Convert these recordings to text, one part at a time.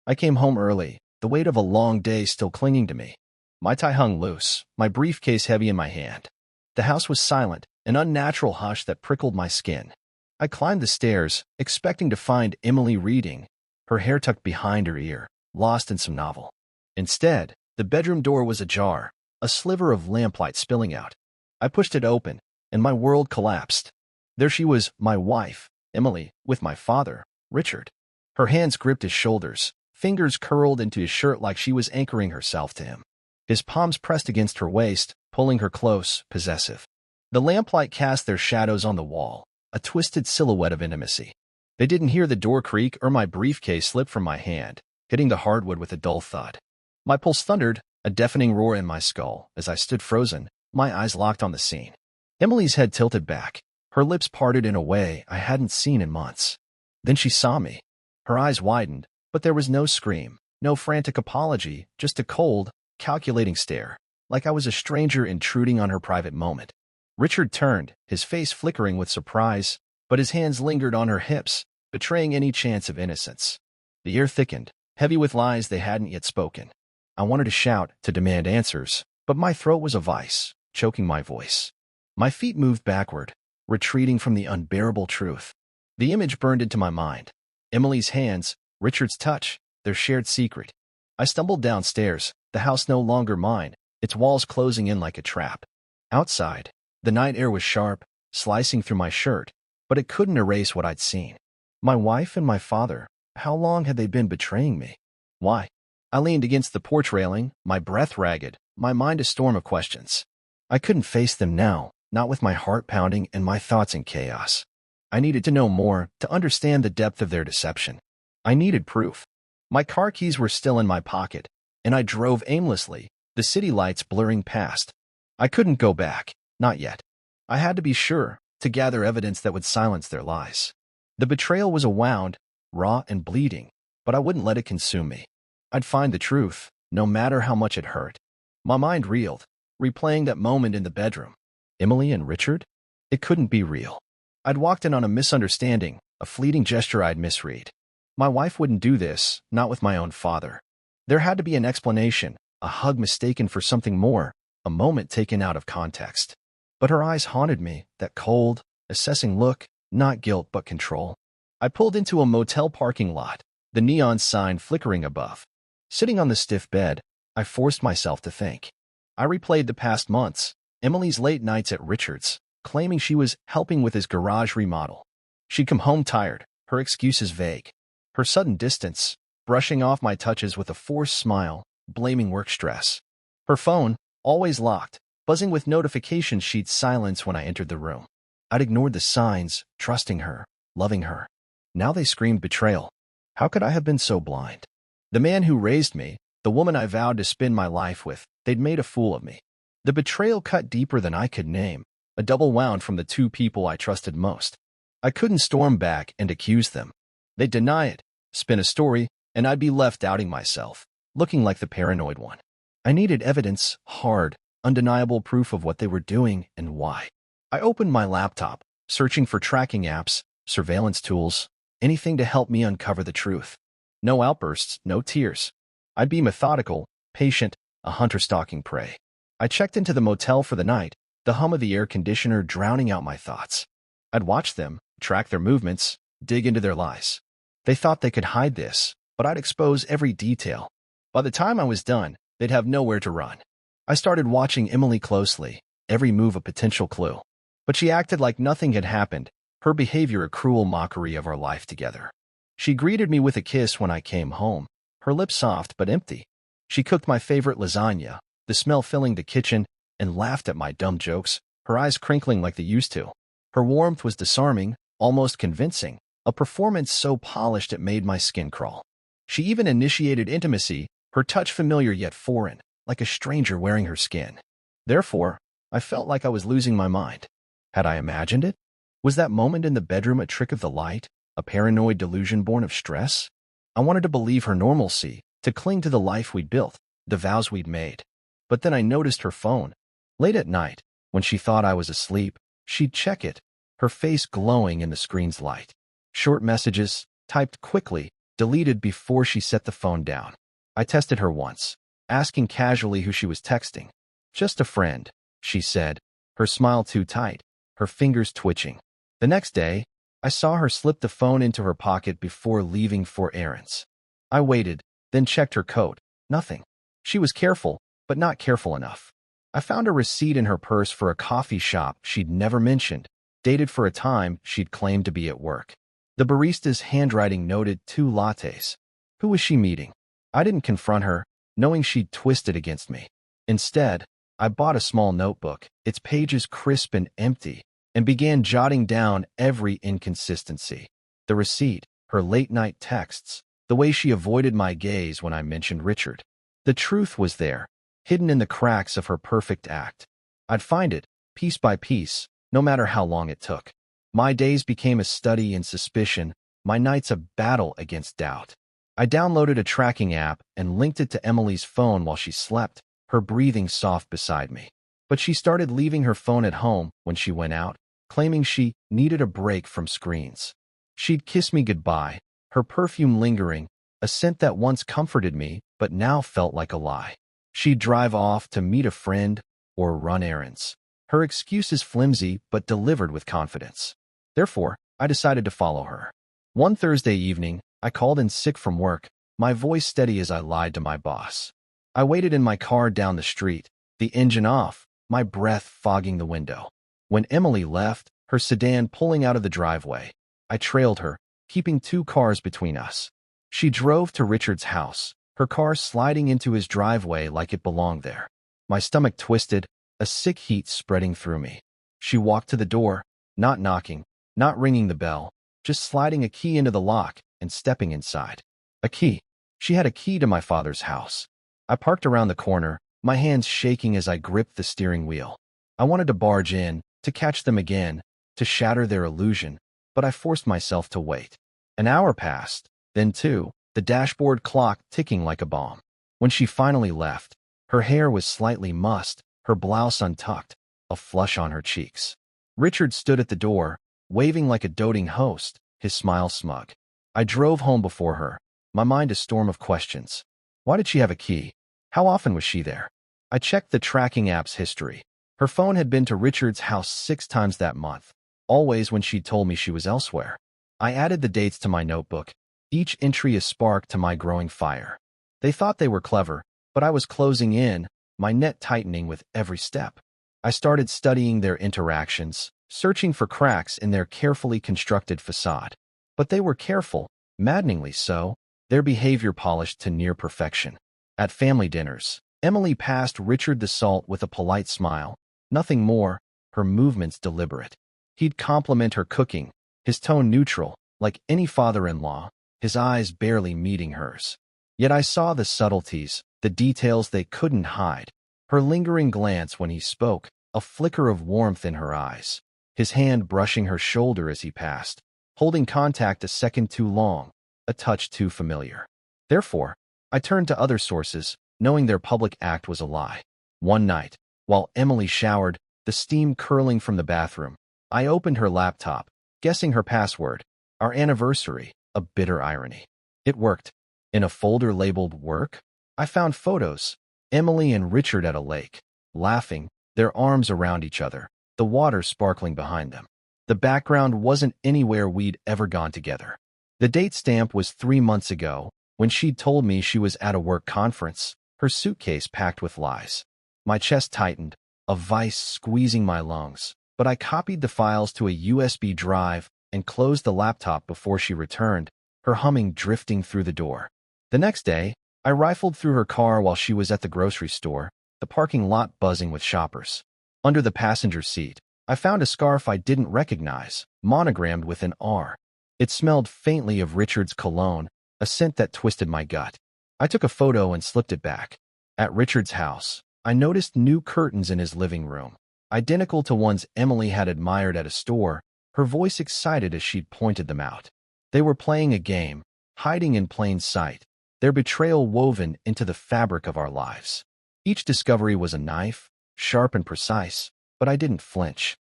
I came home early, the weight of a long day still clinging to me. My tie hung loose, my briefcase heavy in my hand. The house was silent, an unnatural hush that prickled my skin. I climbed the stairs, expecting to find Emily reading, her hair tucked behind her ear, lost in some novel. Instead, the bedroom door was ajar, a sliver of lamplight spilling out. I pushed it open, and my world collapsed. There she was, my wife, Emily, with my father, Richard. Her hands gripped his shoulders, fingers curled into his shirt like she was anchoring herself to him. His palms pressed against her waist, pulling her close, possessive. The lamplight cast their shadows on the wall, a twisted silhouette of intimacy. They didn't hear the door creak or my briefcase slip from my hand, hitting the hardwood with a dull thud. My pulse thundered, a deafening roar in my skull, as I stood frozen, my eyes locked on the scene. Emily's head tilted back, her lips parted in a way I hadn't seen in months. Then she saw me. Her eyes widened, but there was no scream, no frantic apology, just a cold, calculating stare, like I was a stranger intruding on her private moment. Richard turned, his face flickering with surprise, but his hands lingered on her hips, betraying any chance of innocence. The air thickened, heavy with lies they hadn't yet spoken. I wanted to shout, to demand answers, but my throat was a vice, choking my voice. My feet moved backward, retreating from the unbearable truth. The image burned into my mind. Emily's hands, Richard's touch, their shared secret. I stumbled downstairs, the house no longer mine, its walls closing in like a trap. Outside, the night air was sharp, slicing through my shirt, but it couldn't erase what I'd seen. My wife and my father, how long had they been betraying me? Why? I leaned against the porch railing, my breath ragged, my mind a storm of questions. I couldn't face them now, not with my heart pounding and my thoughts in chaos. I needed to know more, to understand the depth of their deception. I needed proof. My car keys were still in my pocket, and I drove aimlessly, the city lights blurring past. I couldn't go back, not yet. I had to be sure, to gather evidence that would silence their lies. The betrayal was a wound, raw and bleeding, but I wouldn't let it consume me. I'd find the truth, no matter how much it hurt. My mind reeled, replaying that moment in the bedroom. Emily and Richard? It couldn't be real. I'd walked in on a misunderstanding, a fleeting gesture I'd misread. My wife wouldn't do this, not with my own father. There had to be an explanation, a hug mistaken for something more, a moment taken out of context. But her eyes haunted me, that cold, assessing look, not guilt but control. I pulled into a motel parking lot, the neon sign flickering above. Sitting on the stiff bed, I forced myself to think. I replayed the past months, Emily's late nights at Richard's, claiming she was helping with his garage remodel. She'd come home tired, her excuses vague. Her sudden distance, brushing off my touches with a forced smile, blaming work stress. Her phone, always locked, buzzing with notifications she'd silence when I entered the room. I'd ignored the signs, trusting her, loving her. Now they screamed betrayal. How could I have been so blind? The man who raised me, the woman I vowed to spend my life with, they'd made a fool of me. The betrayal cut deeper than I could name, a double wound from the two people I trusted most. I couldn't storm back and accuse them. They'd deny it, spin a story, and I'd be left doubting myself, looking like the paranoid one. I needed evidence, hard, undeniable proof of what they were doing and why. I opened my laptop, searching for tracking apps, surveillance tools, anything to help me uncover the truth. No outbursts, no tears. I'd be methodical, patient, a hunter stalking prey. I checked into the motel for the night, the hum of the air conditioner drowning out my thoughts. I'd watch them, track their movements, dig into their lies. They thought they could hide this, but I'd expose every detail. By the time I was done, they'd have nowhere to run. I started watching Emily closely, every move a potential clue. But she acted like nothing had happened, her behavior a cruel mockery of our life together. She greeted me with a kiss when I came home, her lips soft but empty. She cooked my favorite lasagna, the smell filling the kitchen, and laughed at my dumb jokes, her eyes crinkling like they used to. Her warmth was disarming, almost convincing, a performance so polished it made my skin crawl. She even initiated intimacy, her touch familiar yet foreign, like a stranger wearing her skin. Therefore, I felt like I was losing my mind. Had I imagined it? Was that moment in the bedroom a trick of the light, a paranoid delusion born of stress? I wanted to believe her normalcy, to cling to the life we'd built, the vows we'd made. But then I noticed her phone. Late at night, when she thought I was asleep, she'd check it, her face glowing in the screen's light. Short messages, typed quickly, deleted before she set the phone down. I tested her once, asking casually who she was texting. "Just a friend," she said, her smile too tight, her fingers twitching. The next day, I saw her slip the phone into her pocket before leaving for errands. I waited, then checked her coat. Nothing. She was careful, but not careful enough. I found a receipt in her purse for a coffee shop she'd never mentioned, dated for a time she'd claimed to be at work. The barista's handwriting noted 2 lattes. Who was she meeting? I didn't confront her, knowing she'd twisted against me. Instead, I bought a small notebook, its pages crisp and empty, and began jotting down every inconsistency. The receipt, her late-night texts, the way she avoided my gaze when I mentioned Richard. The truth was there, hidden in the cracks of her perfect act. I'd find it, piece by piece, no matter how long it took. My days became a study in suspicion, my nights a battle against doubt. I downloaded a tracking app and linked it to Emily's phone while she slept, her breathing soft beside me. But she started leaving her phone at home when she went out, claiming she needed a break from screens. She'd kiss me goodbye, her perfume lingering, a scent that once comforted me but now felt like a lie. She'd drive off to meet a friend or run errands. Her excuses flimsy but delivered with confidence. Therefore, I decided to follow her. One Thursday evening, I called in sick from work, my voice steady as I lied to my boss. I waited in my car down the street, the engine off, my breath fogging the window. When Emily left, her sedan pulling out of the driveway, I trailed her, keeping 2 cars between us. She drove to Richard's house, her car sliding into his driveway like it belonged there. My stomach twisted, a sick heat spreading through me. She walked to the door, not knocking, not ringing the bell, just sliding a key into the lock and stepping inside. A key. She had a key to my father's house. I parked around the corner, my hands shaking as I gripped the steering wheel. I wanted to barge in, to catch them again, to shatter their illusion, but I forced myself to wait. An hour passed, then 2, the dashboard clock ticking like a bomb. When she finally left, her hair was slightly mussed, her blouse untucked, a flush on her cheeks. Richard stood at the door, waving like a doting host, his smile smug. I drove home before her, my mind a storm of questions. Why did she have a key? How often was she there? I checked the tracking app's history. Her phone had been to Richard's house 6 times that month, always when she'd told me she was elsewhere. I added the dates to my notebook, each entry a spark to my growing fire. They thought they were clever, but I was closing in, my net tightening with every step. I started studying their interactions, searching for cracks in their carefully constructed facade. But they were careful, maddeningly so, their behavior polished to near perfection. At family dinners, Emily passed Richard the salt with a polite smile, nothing more, her movements deliberate. He'd compliment her cooking, his tone neutral, like any father-in-law, his eyes barely meeting hers. Yet I saw the subtleties, the details they couldn't hide. Her lingering glance when he spoke, a flicker of warmth in her eyes. His hand brushing her shoulder as he passed, holding contact a second too long, a touch too familiar. Therefore, I turned to other sources, knowing their public act was a lie. One night, while Emily showered, the steam curling from the bathroom, I opened her laptop, guessing her password, our anniversary, a bitter irony. It worked. In a folder labeled Work, I found photos, Emily and Richard at a lake, laughing, their arms around each other, the water sparkling behind them. The background wasn't anywhere we'd ever gone together. The date stamp was 3 months ago, when she'd told me she was at a work conference, her suitcase packed with lies. My chest tightened, a vice squeezing my lungs, but I copied the files to a USB drive and closed the laptop before she returned, her humming drifting through the door. The next day, I rifled through her car while she was at the grocery store, the parking lot buzzing with shoppers. Under the passenger seat, I found a scarf I didn't recognize, monogrammed with an R. It smelled faintly of Richard's cologne, a scent that twisted my gut. I took a photo and slipped it back. At Richard's house, I noticed new curtains in his living room, identical to ones Emily had admired at a store, her voice excited as she'd pointed them out. They were playing a game, hiding in plain sight, their betrayal woven into the fabric of our lives. Each discovery was a knife, sharp and precise, but I didn't flinch.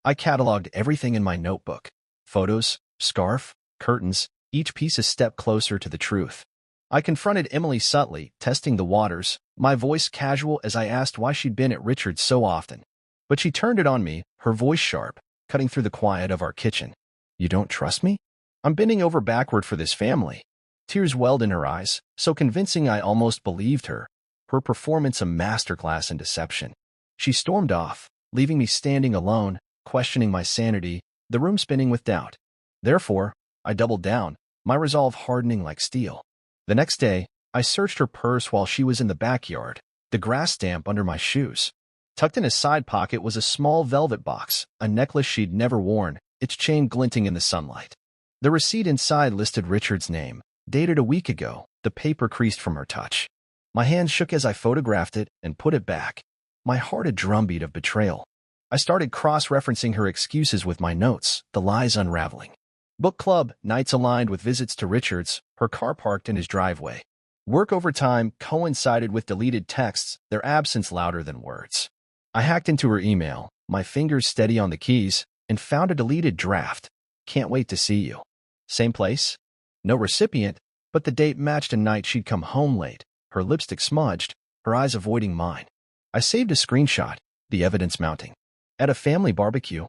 I cataloged everything in my notebook: photos, scarf, curtains, each piece a step closer to the truth. I confronted Emily subtly, testing the waters, my voice casual as I asked why she'd been at Richard's so often. But she turned it on me, her voice sharp, cutting through the quiet of our kitchen. You don't trust me? I'm bending over backward for this family. Tears welled in her eyes, so convincing I almost believed her, her performance a masterclass in deception. She stormed off, leaving me standing alone, questioning my sanity, the room spinning with doubt. Therefore, I doubled down, my resolve hardening like steel. The next day, I searched her purse while she was in the backyard, the grass stamp under my shoes. Tucked in a side pocket was a small velvet box, a necklace she'd never worn, its chain glinting in the sunlight. The receipt inside listed Richard's name, dated a week ago, the paper creased from her touch. My hands shook as I photographed it and put it back. My heart a drumbeat of betrayal. I started cross-referencing her excuses with my notes, the lies unraveling. Book club, nights aligned with visits to Richard's, her car parked in his driveway. Work overtime coincided with deleted texts, their absence louder than words. I hacked into her email, my fingers steady on the keys, and found a deleted draft. Can't wait to see you. Same place? No recipient, but the date matched a night she'd come home late, her lipstick smudged, her eyes avoiding mine. I saved a screenshot, the evidence mounting. At a family barbecue,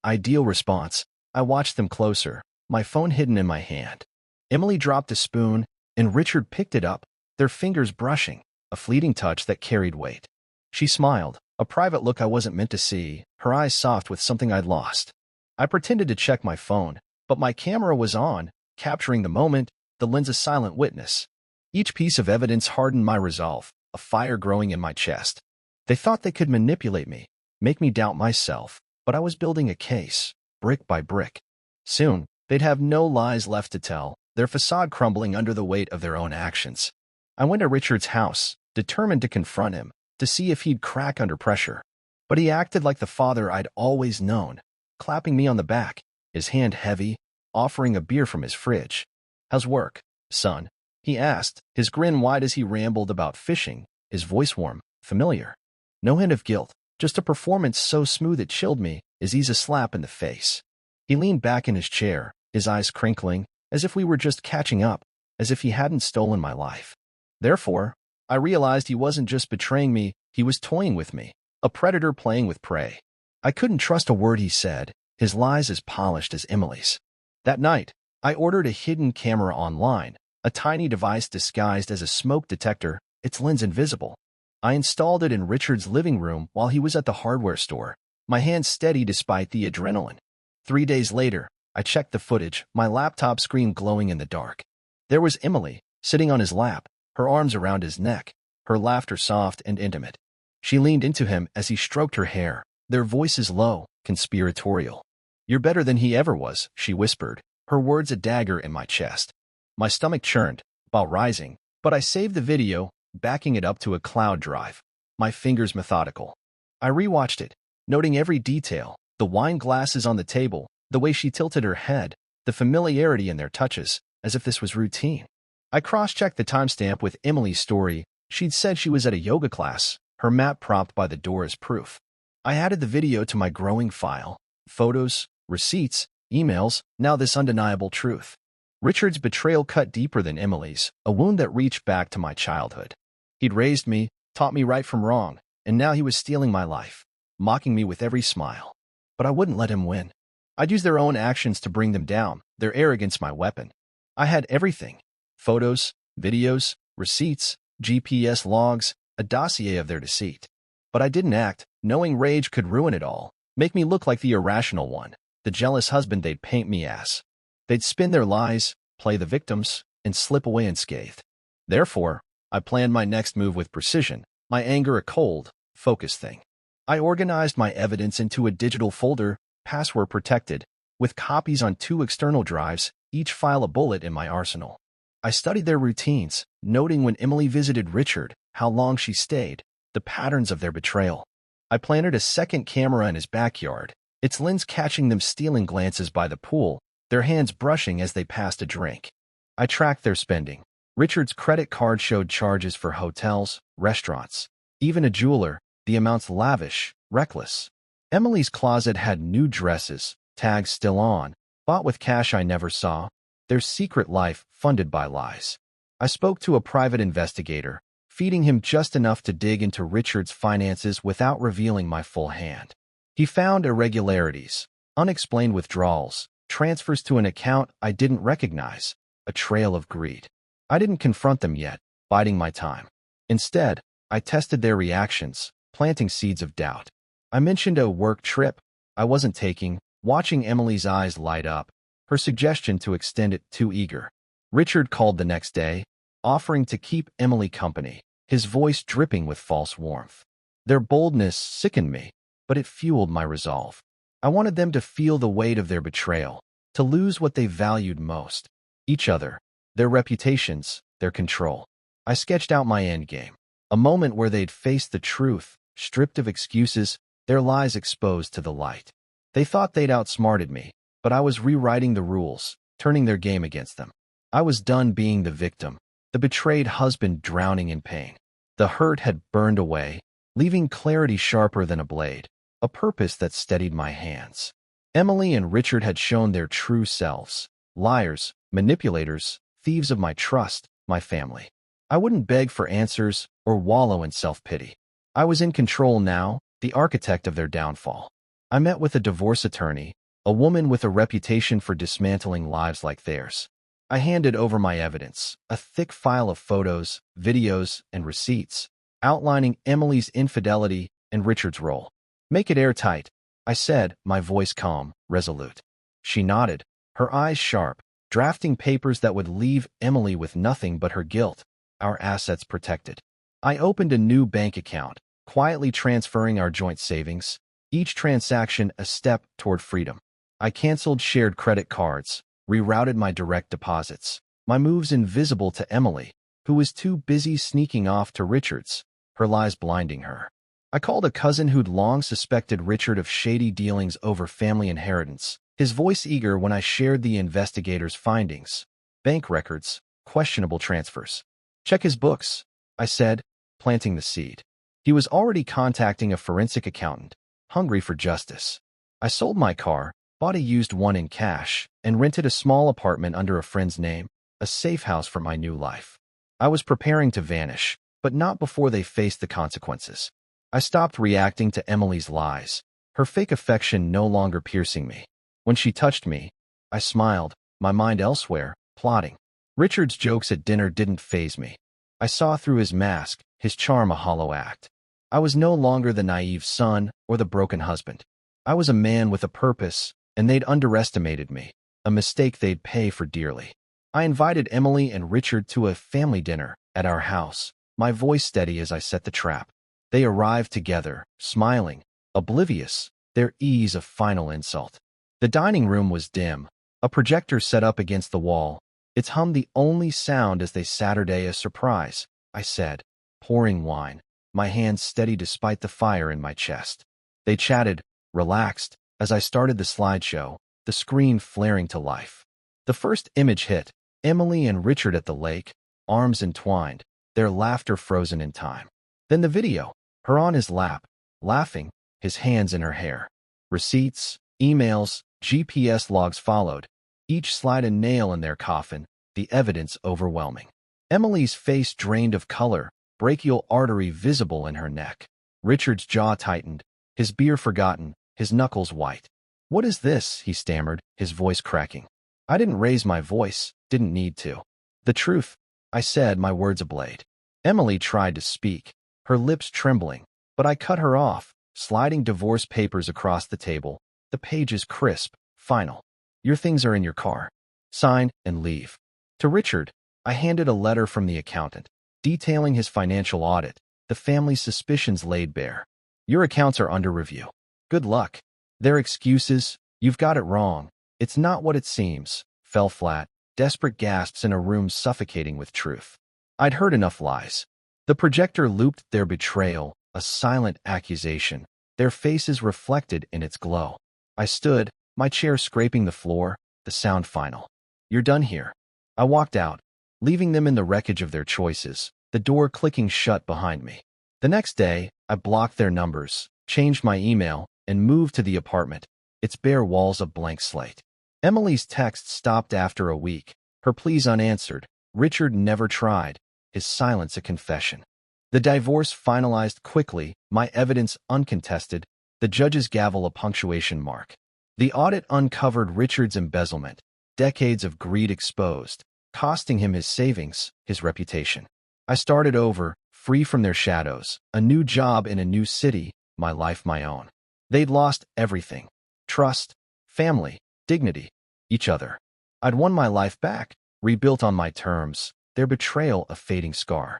ideal response. I watched them closer, my phone hidden in my hand. Emily dropped a spoon, and Richard picked it up, their fingers brushing, a fleeting touch that carried weight. She smiled, a private look I wasn't meant to see, her eyes soft with something I'd lost. I pretended to check my phone, but my camera was on, capturing the moment, the lens a silent witness. Each piece of evidence hardened my resolve, a fire growing in my chest. They thought they could manipulate me, make me doubt myself, but I was building a case, brick by brick. Soon, they'd have no lies left to tell, their facade crumbling under the weight of their own actions. I went to Richard's house, determined to confront him, to see if he'd crack under pressure. But he acted like the father I'd always known, clapping me on the back, his hand heavy, offering a beer from his fridge. How's work, son? He asked, his grin wide as he rambled about fishing, his voice warm, familiar. No hint of guilt, just a performance so smooth it chilled me, as ease a slap in the face. He leaned back in his chair, his eyes crinkling, as if we were just catching up, as if he hadn't stolen my life. Therefore, I realized he wasn't just betraying me, he was toying with me, a predator playing with prey. I couldn't trust a word he said, his lies as polished as Emily's. That night, I ordered a hidden camera online, a tiny device disguised as a smoke detector, its lens invisible. I installed it in Richard's living room while he was at the hardware store, my hands steady despite the adrenaline. 3 days later, I checked the footage, my laptop screen glowing in the dark. There was Emily, sitting on his lap, her arms around his neck, her laughter soft and intimate. She leaned into him as he stroked her hair, their voices low, conspiratorial. You're better than he ever was, she whispered, her words a dagger in my chest. My stomach churned, while rising, but I saved the video, backing it up to a cloud drive, my fingers methodical. I rewatched it, noting every detail, the wine glasses on the table, the way she tilted her head, the familiarity in their touches, as if this was routine. I cross-checked the timestamp with Emily's story. She'd said she was at a yoga class, her mat propped by the door as proof. I added the video to my growing file, photos, receipts, emails, now this undeniable truth. Richard's betrayal cut deeper than Emily's, a wound that reached back to my childhood. He'd raised me, taught me right from wrong, and now he was stealing my life, mocking me with every smile. But I wouldn't let him win. I'd use their own actions to bring them down, their arrogance my weapon. I had everything. Photos, videos, receipts, GPS logs, a dossier of their deceit. But I didn't act, knowing rage could ruin it all, make me look like the irrational one, the jealous husband they'd paint me as. They'd spin their lies, play the victims, and slip away unscathed. Therefore, I planned my next move with precision, my anger a cold, focused thing. I organized my evidence into a digital folder, password protected, with copies on 2 external drives, each file a bullet in my arsenal. I studied their routines, noting when Emily visited Richard, how long she stayed, the patterns of their betrayal. I planted a second camera in his backyard, its lens catching them stealing glances by the pool, their hands brushing as they passed a drink. I tracked their spending. Richard's credit card showed charges for hotels, restaurants, even a jeweler, the amounts lavish, reckless. Emily's closet had new dresses, tags still on, bought with cash I never saw. their secret life funded by lies. I spoke to a private investigator, feeding him just enough to dig into Richard's finances without revealing my full hand. He found irregularities, unexplained withdrawals, transfers to an account I didn't recognize, a trail of greed. I didn't confront them yet, biding my time. Instead, I tested their reactions, planting seeds of doubt. I mentioned a work trip I wasn't taking, watching Emily's eyes light up, her suggestion to extend it too eager. Richard called the next day, offering to keep Emily company, his voice dripping with false warmth. Their boldness sickened me, but it fueled my resolve. I wanted them to feel the weight of their betrayal, to lose what they valued most, each other, their reputations, their control. I sketched out my endgame, a moment where they'd face the truth, stripped of excuses, their lies exposed to the light. They thought they'd outsmarted me, but I was rewriting the rules, turning their game against them. I was done being the victim, the betrayed husband drowning in pain. The hurt had burned away, leaving clarity sharper than a blade, a purpose that steadied my hands. Emily and Richard had shown their true selves, liars, manipulators, thieves of my trust, my family. I wouldn't beg for answers or wallow in self-pity. I was in control now, the architect of their downfall. I met with a divorce attorney, a woman with a reputation for dismantling lives like theirs. I handed over my evidence, a thick file of photos, videos, and receipts, outlining Emily's infidelity and Richard's role. "Make it airtight," I said, my voice calm, resolute. She nodded, her eyes sharp, drafting papers that would leave Emily with nothing but her guilt, our assets protected. I opened a new bank account, quietly transferring our joint savings, each transaction a step toward freedom. I canceled shared credit cards, rerouted my direct deposits, my moves invisible to Emily, who was too busy sneaking off to Richard's, her lies blinding her. I called a cousin who'd long suspected Richard of shady dealings over family inheritance, his voice eager when I shared the investigator's findings. Bank records, questionable transfers. "Check his books," I said, planting the seed. He was already contacting a forensic accountant, hungry for justice. I sold my car, bought a used one in cash, and rented a small apartment under a friend's name, a safe house for my new life. I was preparing to vanish, but not before they faced the consequences. I stopped reacting to Emily's lies, her fake affection no longer piercing me. When she touched me, I smiled, my mind elsewhere, plotting. Richard's jokes at dinner didn't faze me. I saw through his mask, his charm a hollow act. I was no longer the naive son or the broken husband. I was a man with a purpose, and they'd underestimated me, a mistake they'd pay for dearly. I invited Emily and Richard to a family dinner at our house, my voice steady as I set the trap. They arrived together, smiling, oblivious, their ease a final insult. The dining room was dim, a projector set up against the wall, its hum the only sound as they Saturday a surprise, I said, pouring wine, my hands steady despite the fire in my chest. They chatted, relaxed, as I started the slideshow, the screen flaring to life. The first image hit, Emily and Richard at the lake, arms entwined, their laughter frozen in time. Then the video, her on his lap, laughing, his hands in her hair. Receipts, emails, GPS logs followed, each slide a nail in their coffin, the evidence overwhelming. Emily's face drained of color, brachial artery visible in her neck. Richard's jaw tightened, his beer forgotten, his knuckles white. "What is this?" he stammered, his voice cracking. I didn't raise my voice, didn't need to. "The truth," I said, my words ablade. Emily tried to speak, her lips trembling, but I cut her off, sliding divorce papers across the table, the pages crisp, final. "Your things are in your car. Sign and leave." To Richard, I handed a letter from the accountant, detailing his financial audit, the family's suspicions laid bare. "Your accounts are under review. Good luck." Their excuses, "You've got it wrong. It's not what it seems," fell flat, desperate gasps in a room suffocating with truth. I'd heard enough lies. The projector looped their betrayal, a silent accusation, their faces reflected in its glow. I stood, my chair scraping the floor, the sound final. "You're done here." I walked out, leaving them in the wreckage of their choices, the door clicking shut behind me. The next day, I blocked their numbers, changed my email, and moved to the apartment, its bare walls a blank slate. Emily's text stopped after a week, her pleas unanswered. Richard never tried, his silence a confession. The divorce finalized quickly, my evidence uncontested, the judge's gavel a punctuation mark. The audit uncovered Richard's embezzlement, decades of greed exposed, costing him his savings, his reputation. I started over, free from their shadows, a new job in a new city, my life my own. They'd lost everything: trust, family, dignity, each other. I'd won my life back, rebuilt on my terms, their betrayal a fading scar.